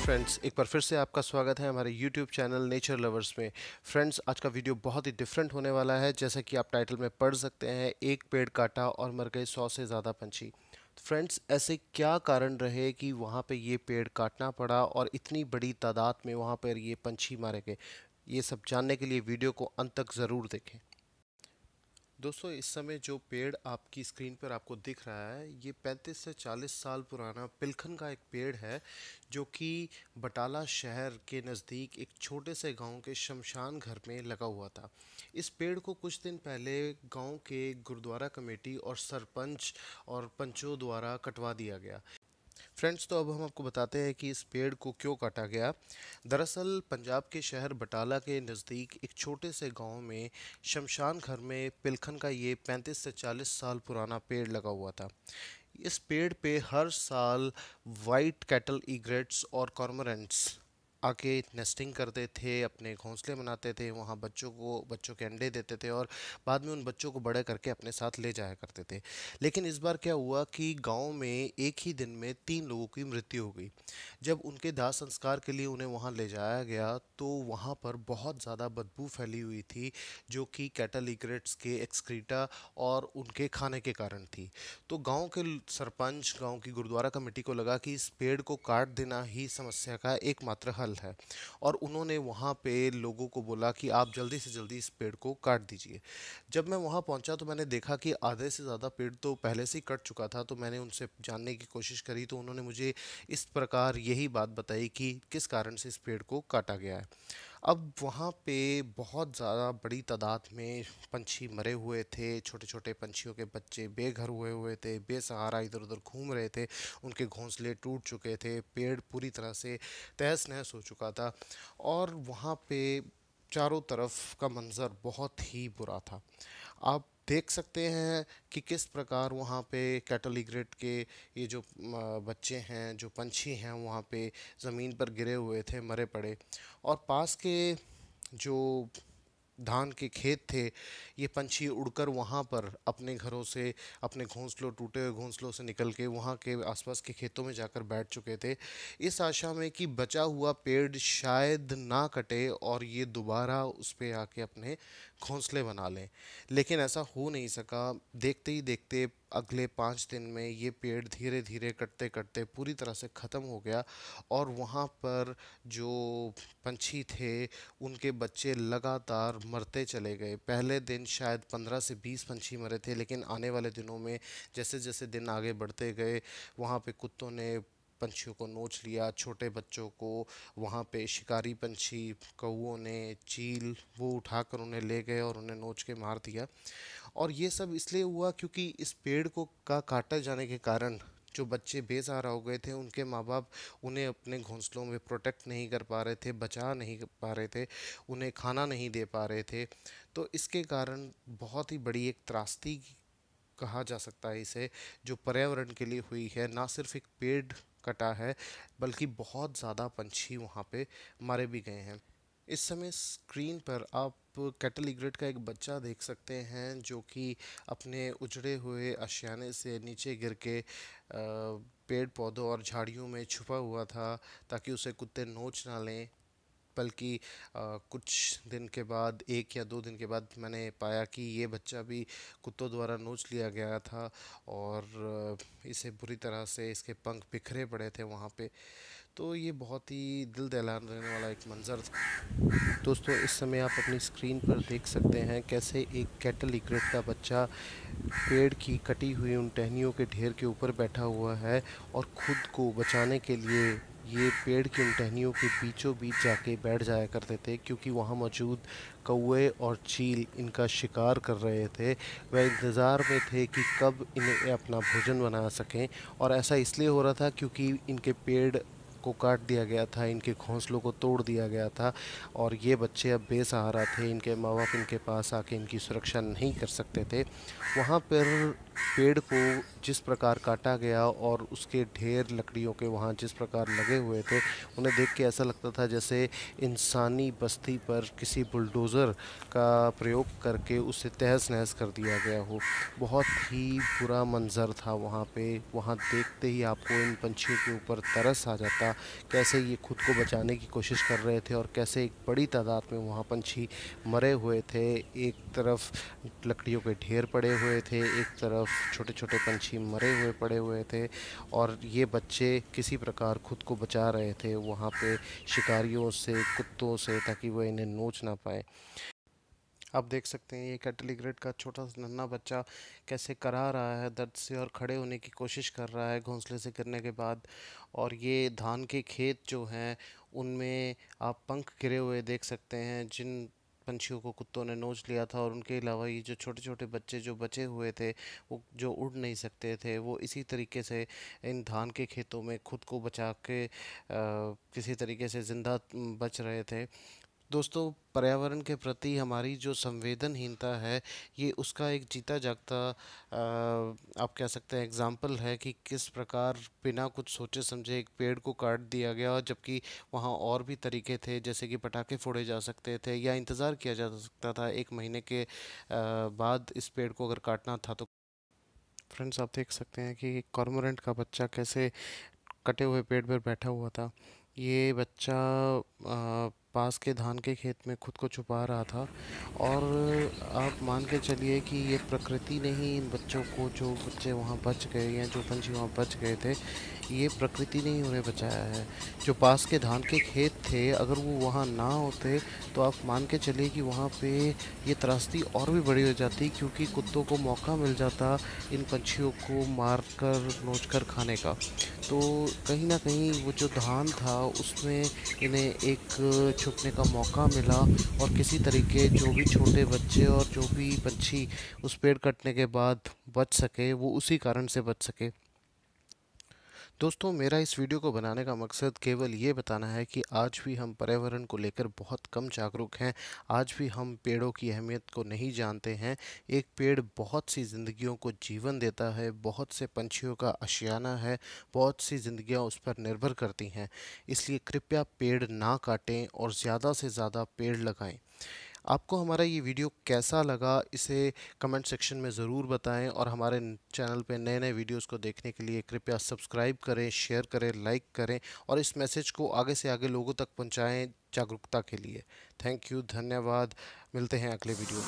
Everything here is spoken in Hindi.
फ्रेंड्स, एक बार फिर से आपका स्वागत है हमारे YouTube चैनल नेचर लवर्स में। फ्रेंड्स, आज का वीडियो बहुत ही डिफरेंट होने वाला है। जैसा कि आप टाइटल में पढ़ सकते हैं, एक पेड़ काटा और मर गए 100 से ज़्यादा पंछी। फ्रेंड्स, ऐसे क्या कारण रहे कि वहाँ पे ये पेड़ काटना पड़ा और इतनी बड़ी तादाद में वहाँ पर ये पंछी मारे गए? ये सब जानने के लिए वीडियो को अंत तक ज़रूर देखें। दोस्तों, इस समय जो पेड़ आपकी स्क्रीन पर आपको दिख रहा है, ये 35 से 40 साल पुराना पिलखन का एक पेड़ है, जो कि बटाला शहर के नज़दीक एक छोटे से गांव के शमशान घर में लगा हुआ था। इस पेड़ को कुछ दिन पहले गांव के गुरुद्वारा कमेटी और सरपंच और पंचों द्वारा कटवा दिया गया। फ्रेंड्स, तो अब हम आपको बताते हैं कि इस पेड़ को क्यों काटा गया। दरअसल पंजाब के शहर बटाला के नज़दीक एक छोटे से गांव में शमशान घर में पिलखन का ये 35 से 40 साल पुराना पेड़ लगा हुआ था। इस पेड़ पे हर साल वाइट कैटल ईग्रेट्स और कॉर्मोरेंट्स आके नेस्टिंग करते थे, अपने घोंसले बनाते थे, वहाँ बच्चों के अंडे देते थे और बाद में उन बच्चों को बड़े करके अपने साथ ले जाया करते थे। लेकिन इस बार क्या हुआ कि गांव में एक ही दिन में 3 लोगों की मृत्यु हो गई। जब उनके दाह संस्कार के लिए उन्हें वहाँ ले जाया गया तो वहाँ पर बहुत ज़्यादा बदबू फैली हुई थी, जो कि कैटल ईग्रेट्स के एक्सक्रीटा और उनके खाने के कारण थी। तो गांव के सरपंच, गांव की गुरुद्वारा कमेटी को लगा कि इस पेड़ को काट देना ही समस्या का एकमात्र हल है, और उन्होंने वहां पे लोगों को बोला कि आप जल्दी से जल्दी इस पेड़ को काट दीजिए। जब मैं वहां पहुंचा तो मैंने देखा कि आधे से ज़्यादा पेड़ तो पहले से ही कट चुका था। तो मैंने उनसे जानने की कोशिश करी, तो उन्होंने मुझे इस प्रकार यही बात बताई कि किस कारण से इस पेड़ को काटा गया है। अब वहाँ पे बहुत ज़्यादा बड़ी तादाद में पंछी मरे हुए थे। छोटे छोटे पंछियों के बच्चे बेघर हुए हुए थे, बेसहारा इधर उधर घूम रहे थे। उनके घोंसले टूट चुके थे, पेड़ पूरी तरह से तहस नहस हो चुका था, और वहाँ पे चारों तरफ का मंज़र बहुत ही बुरा था। आप देख सकते हैं कि किस प्रकार वहाँ पे कैटलीग्रेट के ये जो बच्चे हैं, जो पंछी हैं, वहाँ पे ज़मीन पर गिरे हुए थे, मरे पड़े। और पास के जो धान के खेत थे, ये पंछी उड़कर वहाँ पर अपने घरों से, अपने घोंसलों, टूटे हुए घोंसलों से निकल के वहाँ के आसपास के खेतों में जाकर बैठ चुके थे, इस आशा में कि बचा हुआ पेड़ शायद ना कटे और ये दोबारा उस पे आके अपने घोंसले बना लें। लेकिन ऐसा हो नहीं सका। देखते ही देखते अगले 5 दिन में ये पेड़ धीरे धीरे कटते कटते पूरी तरह से ख़त्म हो गया, और वहाँ पर जो पंछी थे, उनके बच्चे लगातार मरते चले गए। पहले दिन शायद 15 से 20 पंछी मरे थे, लेकिन आने वाले दिनों में जैसे जैसे दिन आगे बढ़ते गए, वहाँ पे कुत्तों ने पंछियों को नोच लिया, छोटे बच्चों को वहाँ पे शिकारी पंछी, कौओं ने, चील, वो उठाकर उन्हें ले गए और उन्हें नोच के मार दिया। और ये सब इसलिए हुआ क्योंकि इस पेड़ को का काटा जाने के कारण जो बच्चे बेसहारा हो गए थे, उनके माँ बाप उन्हें अपने घोंसलों में प्रोटेक्ट नहीं कर पा रहे थे, बचा नहीं पा रहे थे, उन्हें खाना नहीं दे पा रहे थे। तो इसके कारण बहुत ही बड़ी एक त्रासदी कहा जा सकता है इसे, जो पर्यावरण के लिए हुई है। ना सिर्फ एक पेड़ कटा है, बल्कि बहुत ज़्यादा पंछी वहाँ पे मारे भी गए हैं। इस समय स्क्रीन पर आप कैटल ईग्रेट का एक बच्चा देख सकते हैं, जो कि अपने उजड़े हुए आशियाने से नीचे गिर के पेड़ पौधों और झाड़ियों में छुपा हुआ था, ताकि उसे कुत्ते नोच ना लें। बल्कि कुछ दिन के बाद, 1 या 2 दिन के बाद, मैंने पाया कि ये बच्चा भी कुत्तों द्वारा नोच लिया गया था, और इसे बुरी तरह से इसके पंख बिखरे पड़े थे वहाँ पे। तो ये बहुत ही दिल दहलाने वाला एक मंज़र था। दोस्तों, इस समय आप अपनी स्क्रीन पर देख सकते हैं कैसे एक कैटल ईग्रेट का बच्चा पेड़ की कटी हुई उन टहनियों के ढेर के ऊपर बैठा हुआ है, और खुद को बचाने के लिए ये पेड़ की उन टहनियों के बीचों बीच जाके बैठ जाया करते थे, क्योंकि वहाँ मौजूद कौवे और चील इनका शिकार कर रहे थे। वह इंतज़ार में थे कि कब इन्हें अपना भोजन बना सकें, और ऐसा इसलिए हो रहा था क्योंकि इनके पेड़ को काट दिया गया था, इनके घोंसलों को तोड़ दिया गया था, और ये बच्चे अब बेसहारा थे। इनके माँ बाप इनके पास आके इनकी सुरक्षा नहीं कर सकते थे। वहाँ पर पेड़ को जिस प्रकार काटा गया और उसके ढेर लकड़ियों के वहाँ जिस प्रकार लगे हुए थे, उन्हें देख के ऐसा लगता था जैसे इंसानी बस्ती पर किसी बुलडोज़र का प्रयोग करके उसे तहस नहस कर दिया गया हो। बहुत ही बुरा मंज़र था वहाँ पे। वहाँ देखते ही आपको इन पंछियों के ऊपर तरस आ जाता, कैसे ये खुद को बचाने की कोशिश कर रहे थे और कैसे एक बड़ी तादाद में वहाँ पंछी मरे हुए थे। एक तरफ लकड़ियों के ढेर पड़े हुए थे, एक तरफ छोटे छोटे पंछी मरे हुए पड़े हुए थे, और ये बच्चे किसी प्रकार खुद को बचा रहे थे वहाँ पे शिकारियों से, कुत्तों से, ताकि वो इन्हें नोच ना पाए। आप देख सकते हैं ये कैटलीग्रेड का छोटा सा नन्हा बच्चा कैसे करा रहा है दर्द से और खड़े होने की कोशिश कर रहा है घोंसले से गिरने के बाद। और ये धान के खेत जो हैं उनमें आप पंख गिरे हुए देख सकते हैं, जिन पंछियों को कुत्तों ने नोच लिया था। और उनके अलावा ये जो छोटे छोटे बच्चे जो बचे हुए थे, वो जो उड़ नहीं सकते थे, वो इसी तरीके से इन धान के खेतों में खुद को बचा के किसी तरीके से ज़िंदा बच रहे थे। दोस्तों, पर्यावरण के प्रति हमारी जो संवेदनहीनता है, ये उसका एक जीता जागता आप कह सकते हैं एग्जाम्पल है कि किस प्रकार बिना कुछ सोचे समझे एक पेड़ को काट दिया गया, जबकि वहाँ और भी तरीके थे, जैसे कि पटाखे फोड़े जा सकते थे या इंतज़ार किया जा सकता था 1 महीने के बाद इस पेड़ को अगर काटना था तो। फ्रेंड्स, आप देख सकते हैं कि कॉर्मोरेंट का बच्चा कैसे कटे हुए पेड़ पर बैठा हुआ था। ये बच्चा पास के धान के खेत में खुद को छुपा रहा था। और आप मान के चलिए कि ये प्रकृति ने ही इन बच्चों को, जो बच्चे वहाँ बच गए या जो पंछी वहाँ बच गए थे, ये प्रकृति ने ही उन्हें बचाया है। जो पास के धान के खेत थे, अगर वो वहाँ ना होते तो आप मान के चलिए कि वहाँ पे ये त्रासदी और भी बड़ी हो जाती, क्योंकि कुत्तों को मौका मिल जाता इन पंछियों को मार कर नोच कर खाने का। तो कहीं ना कहीं वो जो धान था उसमें इन्हें एक छुपने का मौका मिला, और किसी तरीके जो भी छोटे बच्चे और जो भी पंछी उस पेड़ कटने के बाद बच सके, वो उसी कारण से बच सके। दोस्तों, मेरा इस वीडियो को बनाने का मकसद केवल ये बताना है कि आज भी हम पर्यावरण को लेकर बहुत कम जागरूक हैं। आज भी हम पेड़ों की अहमियत को नहीं जानते हैं। एक पेड़ बहुत सी ज़िंदगियों को जीवन देता है, बहुत से पंछियों का आशियाना है, बहुत सी ज़िंदगियां उस पर निर्भर करती हैं। इसलिए कृपया पेड़ ना काटें और ज़्यादा से ज़्यादा पेड़ लगाएं। आपको हमारा ये वीडियो कैसा लगा, इसे कमेंट सेक्शन में ज़रूर बताएं, और हमारे चैनल पे नए नए वीडियोस को देखने के लिए कृपया सब्सक्राइब करें, शेयर करें, लाइक करें, और इस मैसेज को आगे से आगे लोगों तक पहुंचाएं जागरूकता के लिए। थैंक यू, धन्यवाद। मिलते हैं अगले वीडियो में।